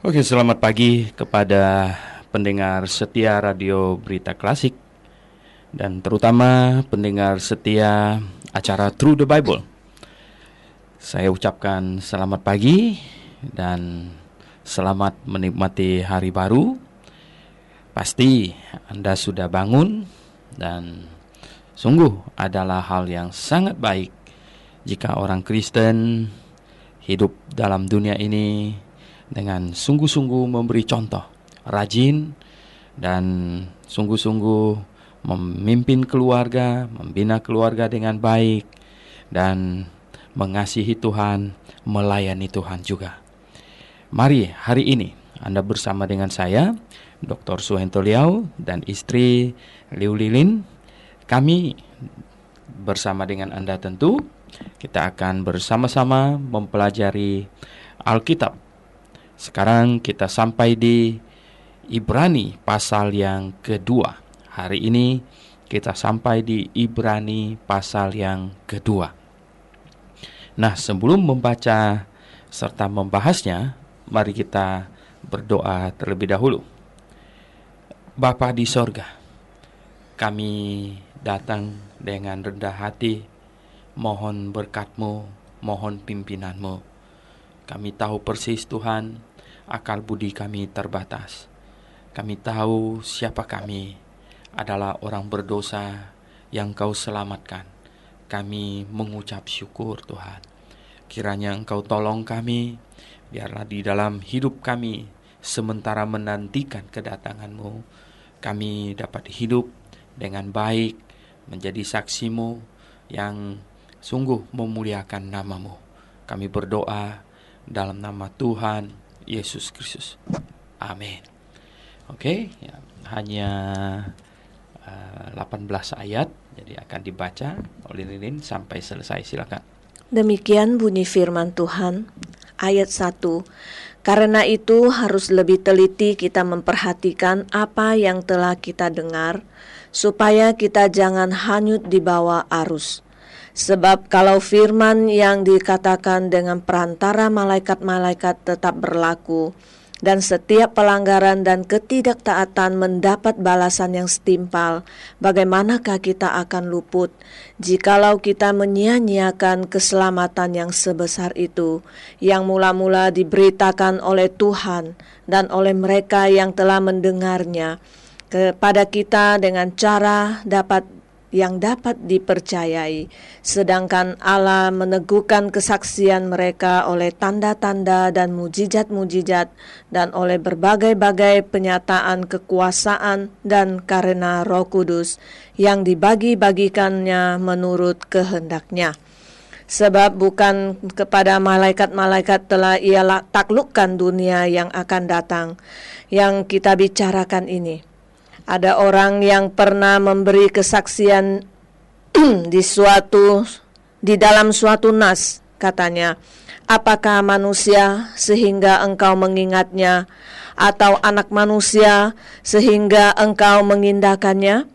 Oke, selamat pagi kepada pendengar setia Radio Berita Klasik dan terutama pendengar setia acara Through the Bible. Saya ucapkan selamat pagi dan selamat menikmati hari baru. Pasti Anda sudah bangun dan sungguh adalah hal yang sangat baik jika orang Kristen hidup dalam dunia ini dengan sungguh-sungguh memberi contoh, rajin dan sungguh-sungguh memimpin keluarga, membina keluarga dengan baik dan mengasihi Tuhan, melayani Tuhan juga. Mari hari ini Anda bersama dengan saya, Dr. Suhento Liao dan istri Liu Lilin. Kami bersama dengan Anda tentu, kita akan bersama-sama mempelajari Alkitab. Sekarang kita sampai di Ibrani pasal yang kedua. Hari ini kita sampai di Ibrani pasal yang kedua. Nah, sebelum membaca serta membahasnya, mari kita berdoa terlebih dahulu. Bapa di sorga, kami datang dengan rendah hati, mohon berkat-Mu, mohon pimpinan-Mu. Kami tahu persis Tuhan, akal budi kami terbatas. Kami tahu siapa kami adalah orang berdosa yang Kau selamatkan. Kami mengucap syukur Tuhan. Kiranya Engkau tolong kami, biarlah di dalam hidup kami sementara menantikan kedatangan-Mu, kami dapat hidup dengan baik, menjadi saksi-Mu yang sungguh memuliakan nama-Mu. Kami berdoa dalam nama Tuhan Yesus Kristus. Amin. Oke, ya, hanya 18 ayat, jadi akan dibaca oleh Lilin sampai selesai. Silakan. Demikian bunyi firman Tuhan, ayat 1. Karena itu harus lebih teliti kita memperhatikan apa yang telah kita dengar, supaya kita jangan hanyut di bawah arus. Sebab kalau firman yang dikatakan dengan perantara malaikat-malaikat tetap berlaku, dan setiap pelanggaran dan ketidaktaatan mendapat balasan yang setimpal, bagaimanakah kita akan luput jikalau kita menyia-nyiakan keselamatan yang sebesar itu, yang mula-mula diberitakan oleh Tuhan dan oleh mereka yang telah mendengarnya kepada kita dengan cara yang dapat dipercayai, sedangkan Allah meneguhkan kesaksian mereka oleh tanda-tanda dan mujizat-mujizat dan oleh berbagai-bagai penyataan kekuasaan dan karena Roh Kudus yang dibagi-bagikannya menurut kehendaknya. Sebab bukan kepada malaikat-malaikat telah Ia taklukkan dunia yang akan datang, yang kita bicarakan ini. Ada orang yang pernah memberi kesaksian di dalam suatu nas, katanya, apakah manusia sehingga engkau mengingatnya, atau anak manusia sehingga engkau mengindahkannya?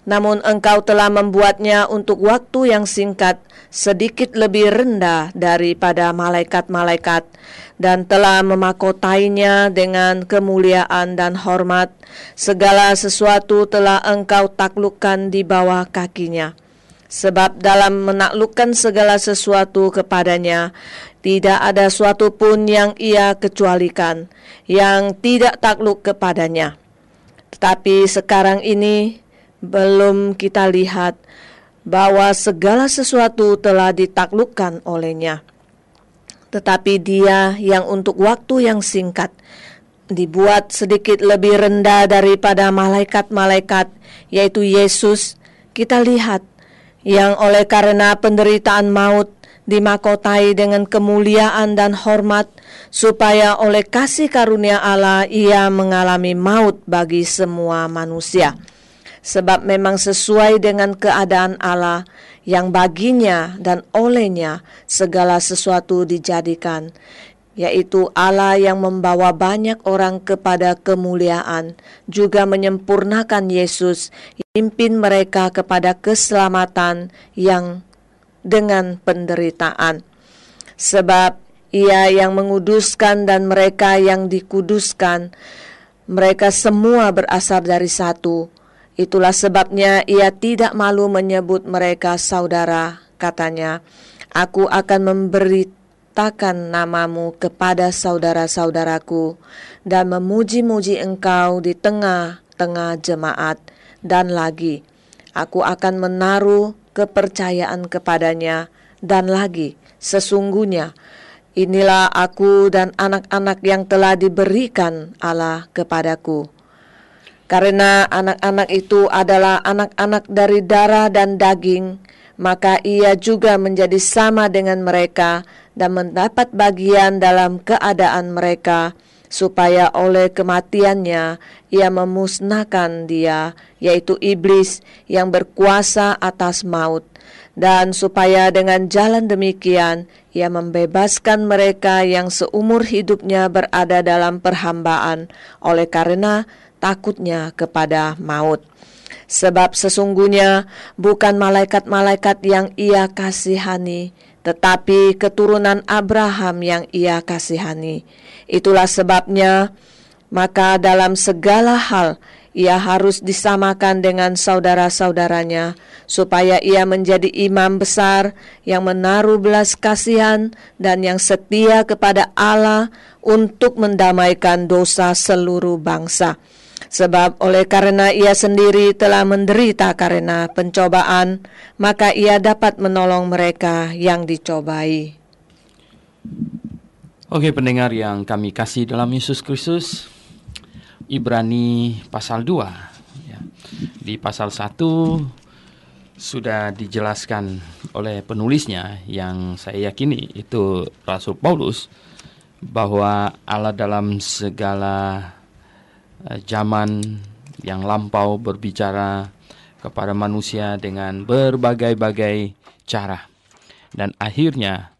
Namun engkau telah membuatnya untuk waktu yang singkat, sedikit lebih rendah daripada malaikat-malaikat, dan telah memakotainya dengan kemuliaan dan hormat. Segala sesuatu telah engkau taklukkan di bawah kakinya. Sebab dalam menaklukkan segala sesuatu kepadanya, tidak ada suatu pun yang Ia kecualikan, yang tidak takluk kepadanya. Tetapi sekarang ini belum kita lihat bahwa segala sesuatu telah ditaklukkan olehnya. Tetapi Dia yang untuk waktu yang singkat dibuat sedikit lebih rendah daripada malaikat-malaikat, yaitu Yesus, kita lihat, yang oleh karena penderitaan maut dimakotai dengan kemuliaan dan hormat, supaya oleh kasih karunia Allah Ia mengalami maut bagi semua manusia. Sebab memang sesuai dengan keadaan Allah, yang baginya dan olehnya segala sesuatu dijadikan, yaitu Allah yang membawa banyak orang kepada kemuliaan, juga menyempurnakan Yesus, pimpin mereka kepada keselamatan yang dengan penderitaan. Sebab Ia yang menguduskan dan mereka yang dikuduskan, mereka semua berasal dari satu. Itulah sebabnya ia tidak malu menyebut mereka saudara. Katanya, aku akan memberitakan namamu kepada saudara-saudaraku dan memuji-muji engkau di tengah-tengah jemaat. Dan lagi, aku akan menaruh kepercayaan kepadanya. Dan lagi, sesungguhnya inilah aku dan anak-anak yang telah diberikan Allah kepadaku. Karena anak-anak itu adalah anak-anak dari darah dan daging, maka ia juga menjadi sama dengan mereka dan mendapat bagian dalam keadaan mereka, supaya oleh kematiannya ia memusnahkan dia, yaitu iblis yang berkuasa atas maut, dan supaya dengan jalan demikian ia membebaskan mereka yang seumur hidupnya berada dalam perhambaan oleh karena takutnya kepada maut. Sebab sesungguhnya bukan malaikat-malaikat yang ia kasihani, tetapi keturunan Abraham yang ia kasihani. Itulah sebabnya, maka dalam segala hal ia harus disamakan dengan saudara-saudaranya, supaya ia menjadi imam besar yang menaruh belas kasihan dan yang setia kepada Allah untuk mendamaikan dosa seluruh bangsa. Sebab oleh karena ia sendiri telah menderita karena pencobaan, maka ia dapat menolong mereka yang dicobai. Oke, pendengar yang kami kasih dalam Yesus Kristus, Ibrani pasal 2 ya. Di pasal 1 sudah dijelaskan oleh penulisnya, yang saya yakini itu Rasul Paulus, bahwa Allah dalam segala zaman yang lampau berbicara kepada manusia dengan berbagai-bagai cara, dan akhirnya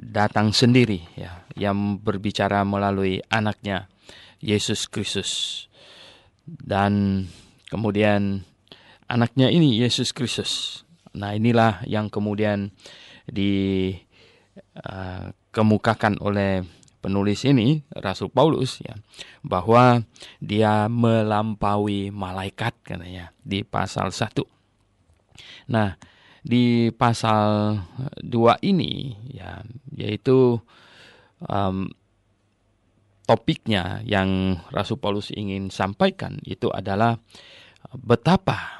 datang sendiri ya, yang berbicara melalui anaknya Yesus Kristus. Dan kemudian anaknya ini Yesus Kristus. Nah, inilah yang kemudian dikemukakan oleh penulis ini, Rasul Paulus ya, bahwa dia melampaui malaikat katanya di pasal 1. Nah, di pasal 2 ini ya, yaitu topiknya yang Rasul Paulus ingin sampaikan itu adalah betapa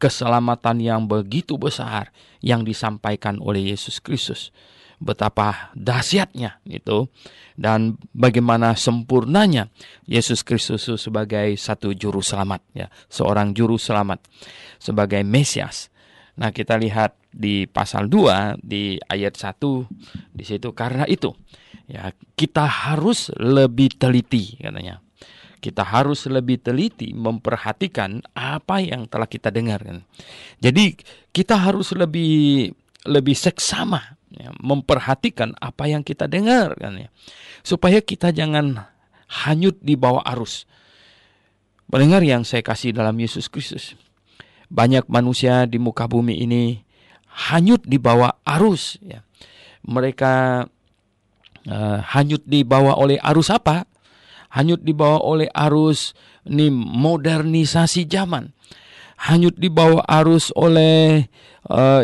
keselamatan yang begitu besar yang disampaikan oleh Yesus Kristus. Betapa dahsyatnya itu, dan bagaimana sempurnanya Yesus Kristus sebagai satu juru selamat ya, seorang juru selamat sebagai Mesias. Nah, kita lihat di pasal 2 di ayat 1 di situ, karena itu ya kita harus lebih teliti katanya. Kita harus lebih teliti memperhatikan apa yang telah kita dengar kan. Jadi kita harus lebih seksama ya, memperhatikan apa yang kita dengar kan ya, supaya kita jangan hanyut di bawah arus. Pendengar yang saya kasih dalam Yesus Kristus, banyak manusia di muka bumi ini hanyut di bawah arus ya. Mereka hanyut dibawa oleh arus apa? Hanyut dibawa oleh arus ini modernisasi zaman. Hanyut dibawa arus oleh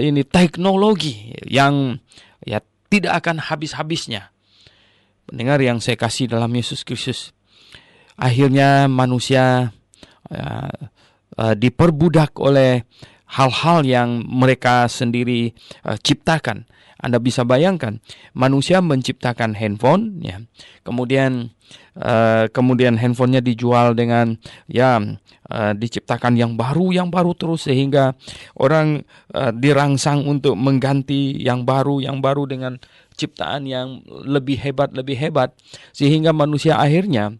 ini teknologi yang ya tidak akan habis-habisnya. Pendengar yang saya kasih dalam Yesus Kristus, akhirnya manusia diperbudak oleh hal-hal yang mereka sendiri ciptakan. Anda bisa bayangkan, manusia menciptakan handphone, ya, kemudian handphonenya dijual dengan diciptakan yang baru terus, sehingga orang dirangsang untuk mengganti yang baru dengan ciptaan yang lebih hebat, sehingga manusia akhirnya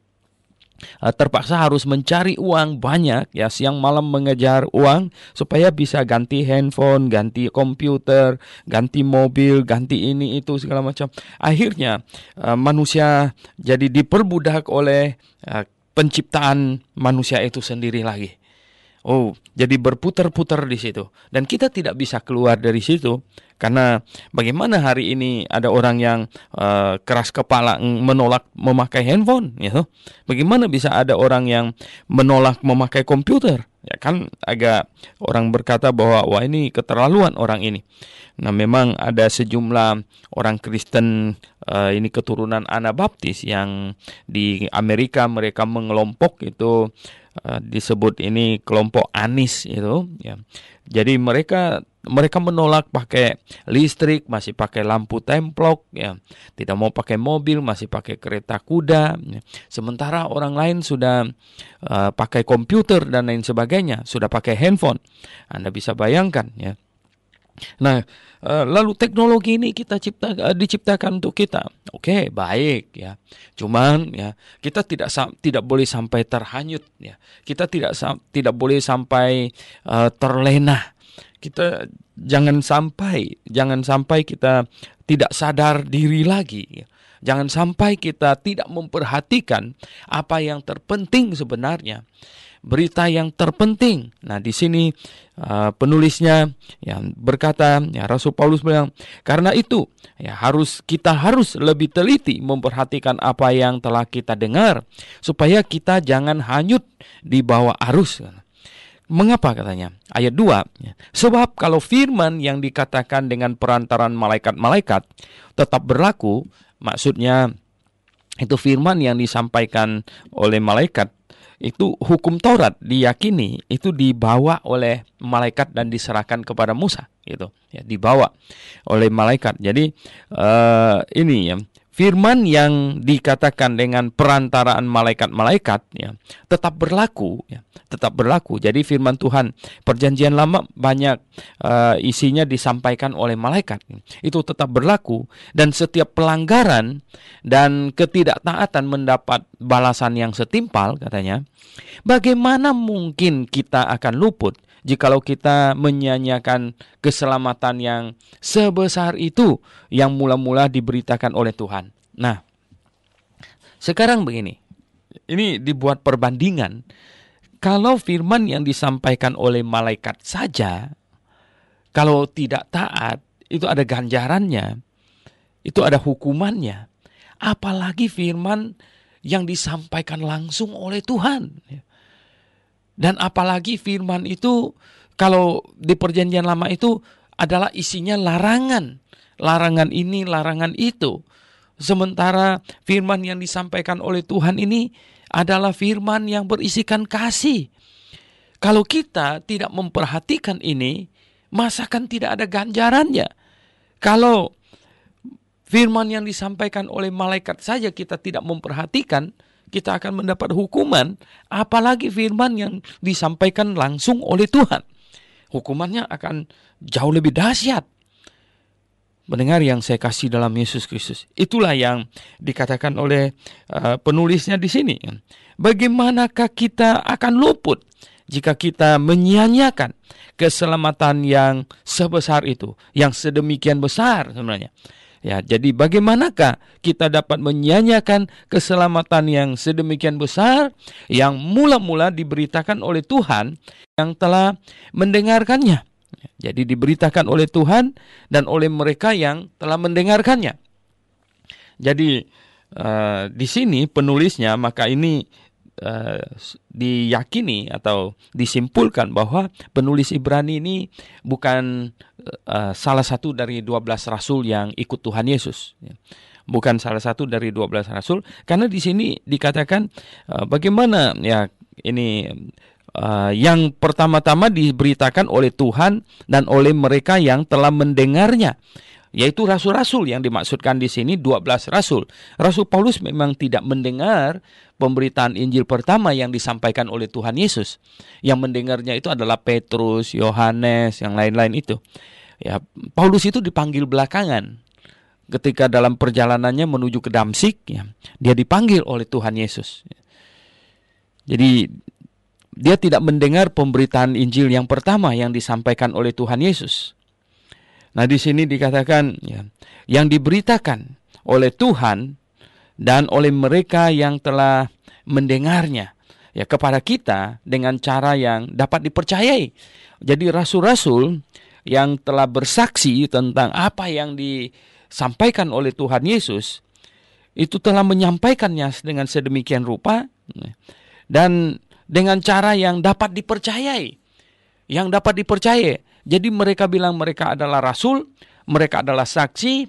terpaksa harus mencari uang banyak ya, siang malam mengejar uang supaya bisa ganti handphone, ganti komputer, ganti mobil, ganti ini itu segala macam. Akhirnya manusia jadi diperbudak oleh penciptaan manusia itu sendiri lagi. Oh, jadi berputar-putar di situ. Dan kita tidak bisa keluar dari situ. Karena bagaimana hari ini ada orang yang keras kepala menolak memakai handphone, gitu. Bagaimana bisa ada orang yang menolak memakai komputer? Ya kan agak orang berkata bahwa wah ini keterlaluan orang ini. Nah memang ada sejumlah orang Kristen ini keturunan Anabaptis yang di Amerika mereka mengelompok itu disebut ini kelompok Anis itu ya. Jadi mereka menolak pakai listrik, masih pakai lampu templok ya. Tidak mau pakai mobil, masih pakai kereta kuda ya. Sementara orang lain sudah pakai komputer dan lain sebagainya, sudah pakai handphone. Anda bisa bayangkan ya. Nah, lalu teknologi ini diciptakan untuk kita. Oke, baik ya. Cuman ya, kita tidak boleh sampai terhanyut ya. Kita tidak boleh sampai terlena. Kita jangan sampai kita tidak sadar diri lagi ya. Jangan sampai kita tidak memperhatikan apa yang terpenting sebenarnya. Berita yang terpenting. Nah, di sini penulisnya yang berkata, ya Rasul Paulus bilang, karena itu ya kita harus lebih teliti memperhatikan apa yang telah kita dengar supaya kita jangan hanyut di bawah arus. Mengapa katanya? Ayat 2. Sebab kalau firman yang dikatakan dengan perantaran malaikat-malaikat tetap berlaku, maksudnya itu firman yang disampaikan oleh malaikat, itu hukum Taurat diyakini itu dibawa oleh malaikat dan diserahkan kepada Musa gitu ya, dibawa oleh malaikat. Jadi ini ya, firman yang dikatakan dengan perantaraan malaikat-malaikat ya tetap berlaku ya, tetap berlaku. Jadi firman Tuhan Perjanjian Lama banyak isinya disampaikan oleh malaikat. Itu tetap berlaku dan setiap pelanggaran dan ketidaktaatan mendapat balasan yang setimpal katanya. Bagaimana mungkin kita akan luput jikalau kita menyanyiakan keselamatan yang sebesar itu yang mula-mula diberitakan oleh Tuhan. Nah, sekarang begini. Ini dibuat perbandingan. Kalau firman yang disampaikan oleh malaikat saja, kalau tidak taat, itu ada ganjarannya, itu ada hukumannya. Apalagi firman yang disampaikan langsung oleh Tuhan. Dan apalagi firman itu, kalau di Perjanjian Lama itu adalah isinya larangan. Larangan ini, larangan itu. Sementara firman yang disampaikan oleh Tuhan ini adalah firman yang berisikan kasih. Kalau kita tidak memperhatikan ini, masakan tidak ada ganjarannya. Kalau firman yang disampaikan oleh malaikat saja kita tidak memperhatikan, kita akan mendapat hukuman. Apalagi firman yang disampaikan langsung oleh Tuhan. Hukumannya akan jauh lebih dahsyat. Mendengar yang saya kasih dalam Yesus Kristus. Itulah yang dikatakan oleh penulisnya di sini. Bagaimanakah kita akan luput jika kita menyia-nyiakan keselamatan yang sebesar itu, yang sedemikian besar sebenarnya. Ya, jadi bagaimanakah kita dapat menyia-nyiakan keselamatan yang sedemikian besar yang mula-mula diberitakan oleh Tuhan yang telah mendengarkannya. Jadi diberitakan oleh Tuhan dan oleh mereka yang telah mendengarkannya. Jadi di sini penulisnya maka ini diyakini atau disimpulkan bahwa penulis Ibrani ini bukan salah satu dari 12 rasul yang ikut Tuhan Yesus. Bukan salah satu dari 12 rasul, karena di sini dikatakan bagaimana ya ini yang pertama-tama diberitakan oleh Tuhan dan oleh mereka yang telah mendengarnya. Yaitu rasul-rasul yang dimaksudkan di sini 12 rasul. Rasul Paulus memang tidak mendengar pemberitaan Injil pertama yang disampaikan oleh Tuhan Yesus. Yang mendengarnya itu adalah Petrus, Yohanes, yang lain-lain itu. Ya, Paulus itu dipanggil belakangan. Ketika dalam perjalanannya menuju ke Damsik, ya, dia dipanggil oleh Tuhan Yesus. Jadi dia tidak mendengar pemberitaan Injil yang pertama yang disampaikan oleh Tuhan Yesus. Nah, di sini dikatakan ya, yang diberitakan oleh Tuhan dan oleh mereka yang telah mendengarnya. ya kepada kita dengan cara yang dapat dipercayai. Jadi rasul-rasul yang telah bersaksi tentang apa yang disampaikan oleh Tuhan Yesus, itu telah menyampaikannya dengan sedemikian rupa dan dengan cara yang dapat dipercayai. Yang dapat dipercayai. Jadi mereka bilang mereka adalah rasul, mereka adalah saksi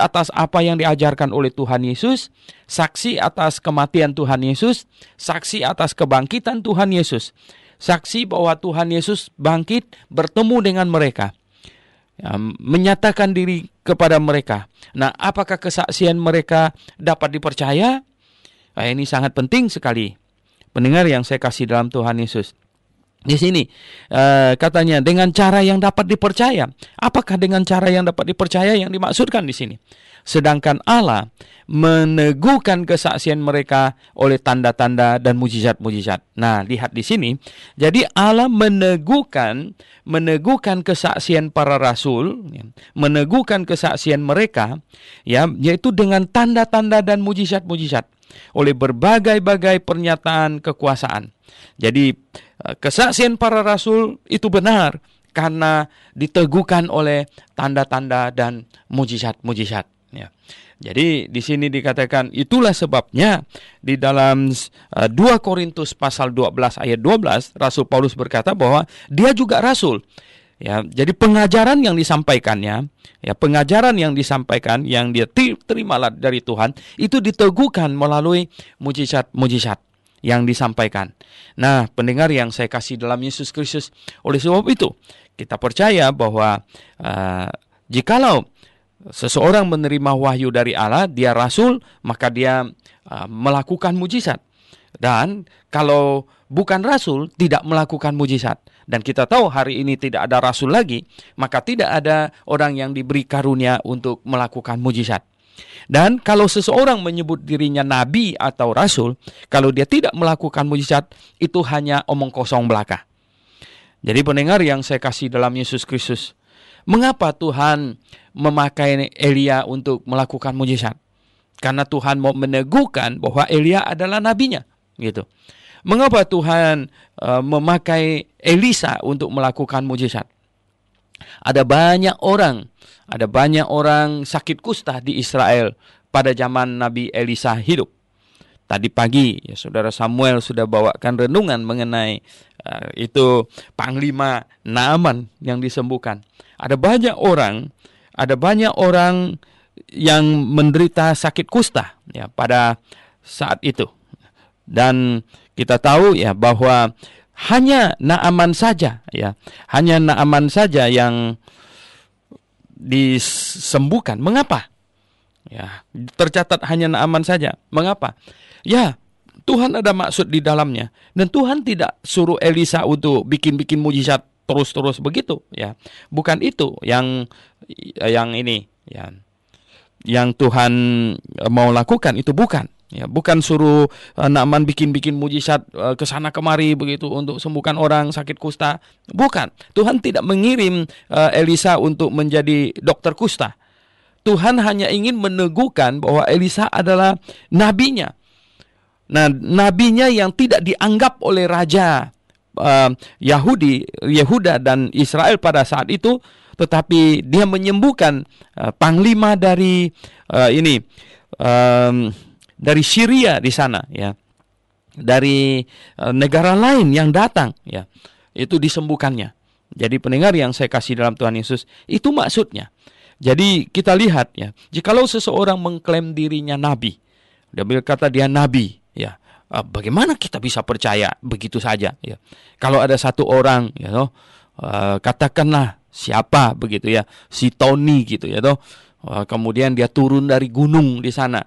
atas apa yang diajarkan oleh Tuhan Yesus, saksi atas kematian Tuhan Yesus, saksi atas kebangkitan Tuhan Yesus, saksi bahwa Tuhan Yesus bangkit bertemu dengan mereka, ya, menyatakan diri kepada mereka. Nah, apakah kesaksian mereka dapat dipercaya? Nah, ini sangat penting sekali, pendengar yang saya kasih dalam Tuhan Yesus. Di sini katanya dengan cara yang dapat dipercaya. Apakah dengan cara yang dapat dipercaya yang dimaksudkan di sini? Sedangkan Allah meneguhkan kesaksian mereka oleh tanda-tanda dan mujizat-mujizat. Nah, lihat di sini. Jadi Allah meneguhkan kesaksian para rasul, meneguhkan kesaksian mereka, ya, yaitu dengan tanda-tanda dan mujizat-mujizat oleh berbagai-bagai pernyataan kekuasaan. Jadi kesaksian para rasul itu benar karena diteguhkan oleh tanda-tanda dan mujizat-mujizat. Ya. Jadi di sini dikatakan itulah sebabnya di dalam 2 Korintus pasal 12 ayat 12 Rasul Paulus berkata bahwa dia juga rasul. Ya, jadi pengajaran yang disampaikannya, ya, pengajaran yang disampaikan yang dia terima dari Tuhan itu diteguhkan melalui mujizat-mujizat yang disampaikan. Nah, pendengar yang saya kasih dalam Yesus Kristus, oleh sebab itu kita percaya bahwa jikalau seseorang menerima wahyu dari Allah, dia rasul, maka dia melakukan mujizat. Dan kalau bukan rasul, tidak melakukan mujizat. Dan kita tahu hari ini tidak ada rasul lagi, maka tidak ada orang yang diberi karunia untuk melakukan mujizat. Dan kalau seseorang menyebut dirinya nabi atau rasul, kalau dia tidak melakukan mujizat, itu hanya omong kosong belaka. Jadi pendengar yang saya kasih dalam Yesus Kristus, mengapa Tuhan memakai Elia untuk melakukan mujizat? Karena Tuhan mau meneguhkan bahwa Elia adalah nabinya, gitu. Mengapa Tuhan memakai Elisa untuk melakukan mujizat? Ada banyak orang sakit kusta di Israel pada zaman Nabi Elisa hidup. Tadi pagi ya Saudara Samuel sudah bawakan renungan mengenai itu Panglima Naaman yang disembuhkan. Ada banyak orang yang menderita sakit kusta ya pada saat itu. Dan kita tahu ya bahwa hanya Naaman saja yang disembuhkan. Mengapa? Ya, tercatat hanya Naaman saja. Mengapa? Ya, Tuhan ada maksud di dalamnya. Dan Tuhan tidak suruh Elisa untuk bikin-bikin mujizat terus-terus begitu, ya. Bukan itu yang ini, ya. Yang Tuhan mau lakukan itu bukan. Ya, bukan suruh Naaman bikin-bikin mujizat ke sana kemari begitu untuk sembuhkan orang sakit kusta. Bukan. Tuhan tidak mengirim Elisa untuk menjadi dokter kusta. Tuhan hanya ingin meneguhkan bahwa Elisa adalah nabinya. Nah, nabinya yang tidak dianggap oleh raja Yehuda dan Israel pada saat itu, tetapi dia menyembuhkan panglima dari dari Syria di sana, ya, dari negara lain yang datang, ya, itu disembuhkannya. Jadi pendengar yang saya kasih dalam Tuhan Yesus, itu maksudnya. Jadi kita lihat ya, jikalau seseorang mengklaim dirinya nabi, dia berkata dia nabi, ya, bagaimana kita bisa percaya begitu saja? Ya, kalau ada satu orang, ya, katakanlah siapa begitu ya, si Tony gitu ya, kemudian dia turun dari gunung di sana.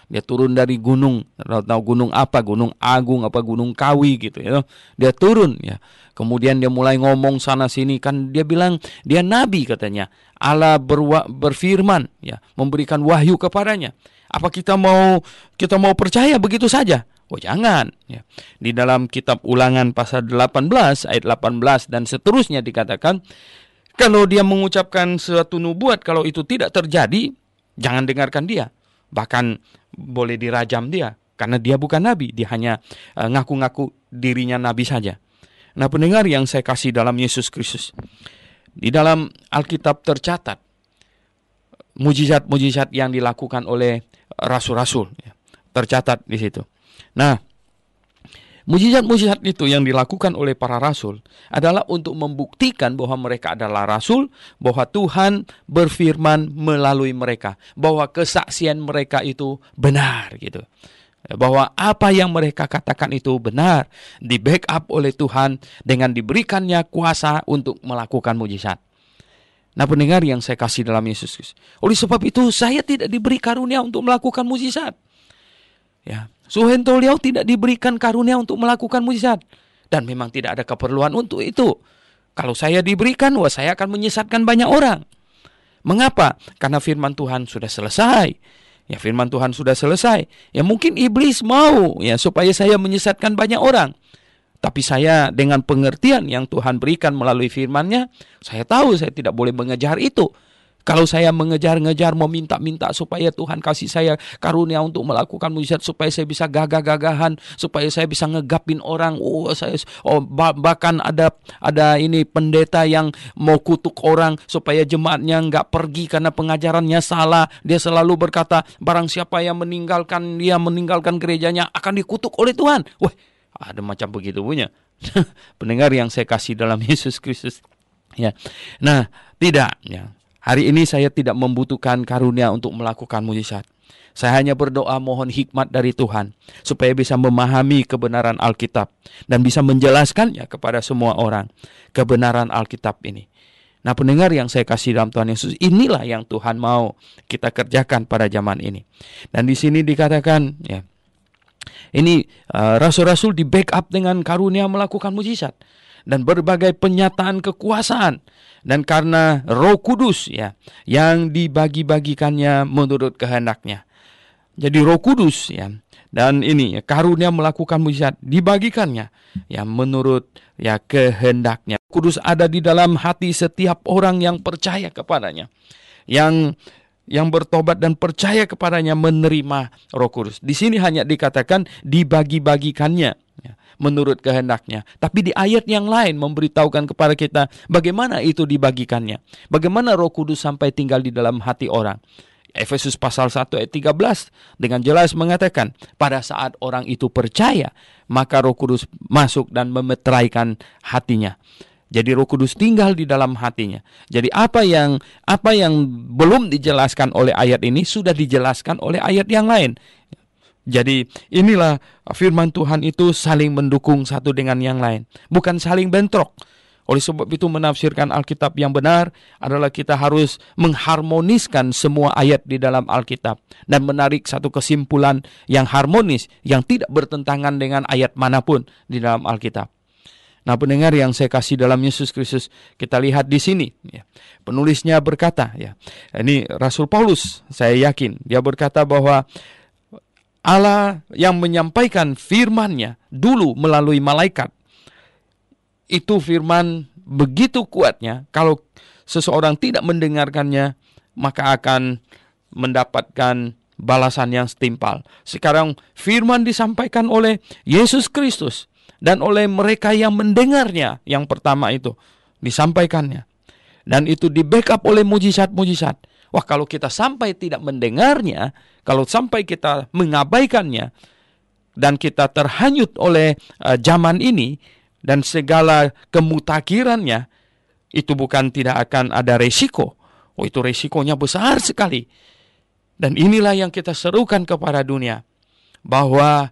Dia turun dari gunung, tahu gunung apa, Gunung Agung apa Gunung Kawi gitu ya. Dia turun ya. Kemudian dia mulai ngomong sana sini, kan dia bilang dia nabi katanya. Allah berfirman ya, memberikan wahyu kepadanya. Apa kita mau percaya begitu saja? Oh jangan ya. Di dalam kitab Ulangan pasal 18 ayat 18 dan seterusnya dikatakan, kalau dia mengucapkan suatu nubuat, kalau itu tidak terjadi, jangan dengarkan dia. Bahkan boleh dirajam dia. Karena dia bukan nabi, dia hanya ngaku-ngaku dirinya nabi saja. Nah, pendengar yang saya kasih dalam Yesus Kristus, di dalam Alkitab tercatat mujizat-mujizat yang dilakukan oleh rasul-rasul, ya, tercatat di situ. Nah, mujizat-mujizat itu yang dilakukan oleh para rasul adalah untuk membuktikan bahwa mereka adalah rasul, bahwa Tuhan berfirman melalui mereka, bahwa kesaksian mereka itu benar gitu. Bahwa apa yang mereka katakan itu benar, di backup oleh Tuhan dengan diberikannya kuasa untuk melakukan mujizat. Nah, pendengar yang saya kasih dalam Yesus Kristus, oleh sebab itu saya tidak diberi karunia untuk melakukan mujizat. Ya, Suhento Liao tidak diberikan karunia untuk melakukan mujizat, dan memang tidak ada keperluan untuk itu. Kalau saya diberikan, saya akan menyesatkan banyak orang. Mengapa? Karena firman Tuhan sudah selesai. Ya, firman Tuhan sudah selesai. Ya, mungkin iblis mau ya supaya saya menyesatkan banyak orang. Tapi saya dengan pengertian yang Tuhan berikan melalui firman-Nya, saya tahu saya tidak boleh mengejar itu. Kalau saya mengejar-ngejar, mau minta-minta supaya Tuhan kasih saya karunia untuk melakukan mujizat, supaya saya bisa gagah-gagahan, supaya saya bisa ngegapin orang. Bahkan ada ini pendeta yang mau kutuk orang supaya jemaatnya nggak pergi karena pengajarannya salah. Dia selalu berkata, barang siapa yang meninggalkan gerejanya akan dikutuk oleh Tuhan. Wah, ada macam begitu punya. Pendengar yang saya kasih dalam Yesus Kristus. Ya, nah tidak ya. Hari ini saya tidak membutuhkan karunia untuk melakukan mujizat. Saya hanya berdoa mohon hikmat dari Tuhan supaya bisa memahami kebenaran Alkitab dan bisa menjelaskannya kepada semua orang, kebenaran Alkitab ini. Nah, pendengar yang saya kasih dalam Tuhan Yesus, inilah yang Tuhan mau kita kerjakan pada zaman ini. Dan di sini dikatakan ya, ini rasul-rasul di backup dengan karunia melakukan mujizat dan berbagai penyataan kekuasaan. Dan karena Roh Kudus ya yang dibagi-bagikannya menurut kehendaknya. Jadi Roh Kudus ya, dan ini ya, karunia melakukan mujizat dibagikannya ya menurut ya kehendaknya. Kudus ada di dalam hati setiap orang yang percaya kepadanya. Yang bertobat dan percaya kepadanya menerima Roh Kudus. Di sini hanya dikatakan dibagi-bagikannya ya, menurut kehendaknya. Tapi di ayat yang lain memberitahukan kepada kita bagaimana itu dibagikannya. Bagaimana Roh Kudus sampai tinggal di dalam hati orang. Efesus pasal 1 ayat 13 dengan jelas mengatakan pada saat orang itu percaya maka Roh Kudus masuk dan memeteraikan hatinya. Jadi Roh Kudus tinggal di dalam hatinya. Jadi apa yang belum dijelaskan oleh ayat ini sudah dijelaskan oleh ayat yang lain. Jadi inilah firman Tuhan itu saling mendukung satu dengan yang lain, bukan saling bentrok. Oleh sebab itu menafsirkan Alkitab yang benar adalah kita harus mengharmoniskan semua ayat di dalam Alkitab dan menarik satu kesimpulan yang harmonis, yang tidak bertentangan dengan ayat manapun di dalam Alkitab. Nah, pendengar yang saya kasih dalam Yesus Kristus, kita lihat di sini ya. Penulisnya berkata ya. Ini Rasul Paulus, saya yakin dia berkata bahwa Allah yang menyampaikan firman-Nya dulu melalui malaikat. Itu firman begitu kuatnya, kalau seseorang tidak mendengarkannya maka akan mendapatkan balasan yang setimpal. Sekarang firman disampaikan oleh Yesus Kristus dan oleh mereka yang mendengarnya, yang pertama itu disampaikannya. Dan itu di backup oleh mujizat-mujizat. Wah, kalau kita sampai tidak mendengarnya, kalau sampai kita mengabaikannya, dan kita terhanyut oleh zaman ini, dan segala kemutakhirannya, itu bukan tidak akan ada resiko. Oh, itu resikonya besar sekali. Dan inilah yang kita serukan kepada dunia. Bahwa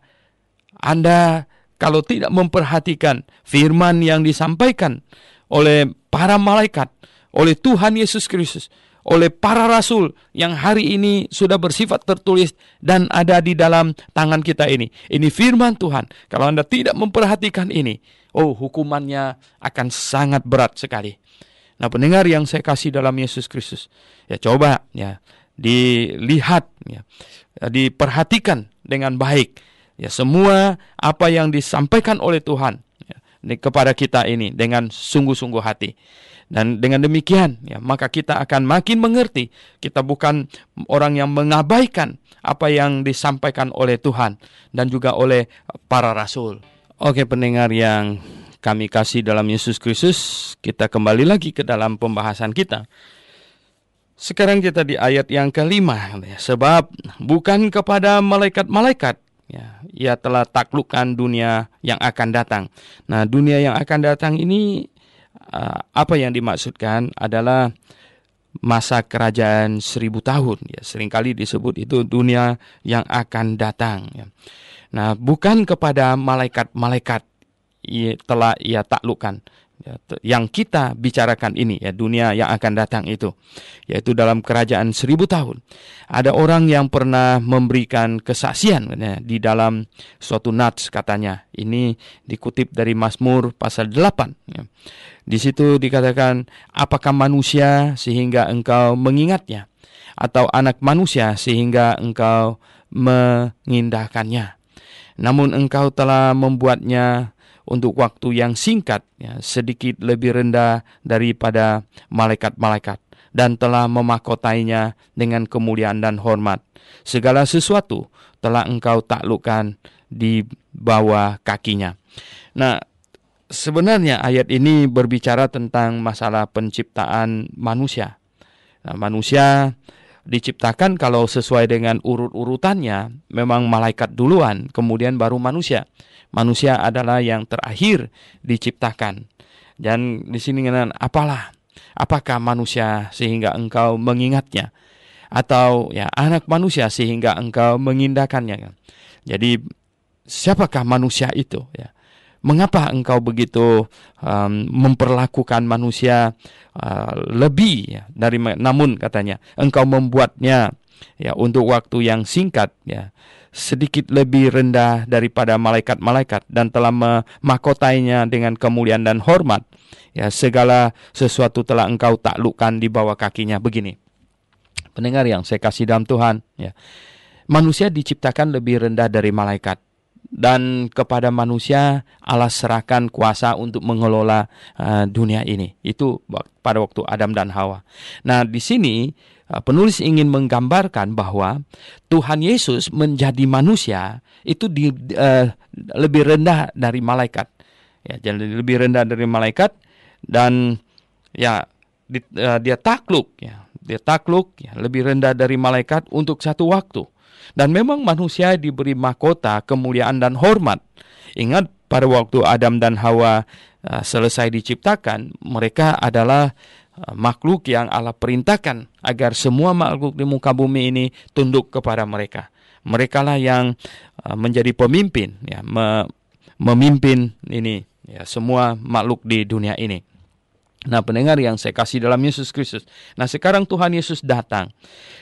Anda kalau tidak memperhatikan firman yang disampaikan oleh para malaikat, oleh Tuhan Yesus Kristus, oleh para rasul yang hari ini sudah bersifat tertulis dan ada di dalam tangan kita ini. Ini firman Tuhan. Kalau Anda tidak memperhatikan ini, hukumannya akan sangat berat sekali. Nah, pendengar yang saya kasih dalam Yesus Kristus, ya coba ya dilihat ya, diperhatikan dengan baik. Ya, semua apa yang disampaikan oleh Tuhan ya, kepada kita ini dengan sungguh-sungguh hati. Dan dengan demikian, ya, maka kita akan makin mengerti. Kita bukan orang yang mengabaikan apa yang disampaikan oleh Tuhan dan juga oleh para rasul. Oke, pendengar yang kami kasih dalam Yesus Kristus, kita kembali lagi ke dalam pembahasan kita. Sekarang kita di ayat yang kelima, sebab bukan kepada malaikat-malaikat, ya, ia telah taklukkan dunia yang akan datang. Nah, dunia yang akan datang ini, apa yang dimaksudkan adalah masa kerajaan 1000 tahun. Ya, seringkali disebut itu dunia yang akan datang. Ya. Nah, bukan kepada malaikat-malaikat telah ia taklukkan. Ya, yang kita bicarakan ini, ya, dunia yang akan datang itu, yaitu dalam kerajaan 1000 tahun. Ada orang yang pernah memberikan kesaksian, ya, di dalam suatu nats katanya. Ini dikutip dari Mazmur pasal 8. Ya. Di situ dikatakan, apakah manusia sehingga engkau mengingatnya, atau anak manusia sehingga engkau mengindahkannya. Namun engkau telah membuatnya untuk waktu yang singkat, ya, sedikit lebih rendah daripada malaikat-malaikat, dan telah memakotainya dengan kemuliaan dan hormat. Segala sesuatu telah engkau taklukkan di bawah kakinya. Nah, sebenarnya ayat ini berbicara tentang masalah penciptaan manusia. Nah, manusia diciptakan kalau sesuai dengan urut-urutannya, memang malaikat duluan, kemudian baru manusia. Manusia adalah yang terakhir diciptakan. Dan di sini apakah manusia sehingga engkau mengingatnya, atau ya anak manusia sehingga engkau mengindahkannya. Jadi siapakah manusia itu, ya? Mengapa engkau begitu memperlakukan manusia lebih, ya, namun katanya engkau membuatnya, ya, untuk waktu yang singkat, ya, sedikit lebih rendah daripada malaikat-malaikat, dan telah memahkotainya dengan kemuliaan dan hormat. Ya, segala sesuatu telah engkau taklukkan di bawah kakinya. Begini, pendengar yang saya kasih dalam Tuhan, ya, manusia diciptakan lebih rendah dari malaikat. Dan kepada manusia Allah serahkan kuasa untuk mengelola dunia ini. Itu pada waktu Adam dan Hawa. Nah, di sini penulis ingin menggambarkan bahwa Tuhan Yesus menjadi manusia itu lebih rendah dari malaikat. Ya, jadi lebih rendah dari malaikat, dan ya dia takluk, ya. Dia takluk, ya, lebih rendah dari malaikat untuk satu waktu. Dan memang manusia diberi mahkota, kemuliaan dan hormat. Ingat, pada waktu Adam dan Hawa selesai diciptakan, mereka adalah makhluk yang Allah perintahkan agar semua makhluk di muka bumi ini tunduk kepada mereka. Merekalah yang menjadi pemimpin, ya, memimpin ini, ya, semua makhluk di dunia ini. Nah, pendengar yang saya kasih dalam Yesus Kristus. Nah, sekarang Tuhan Yesus datang.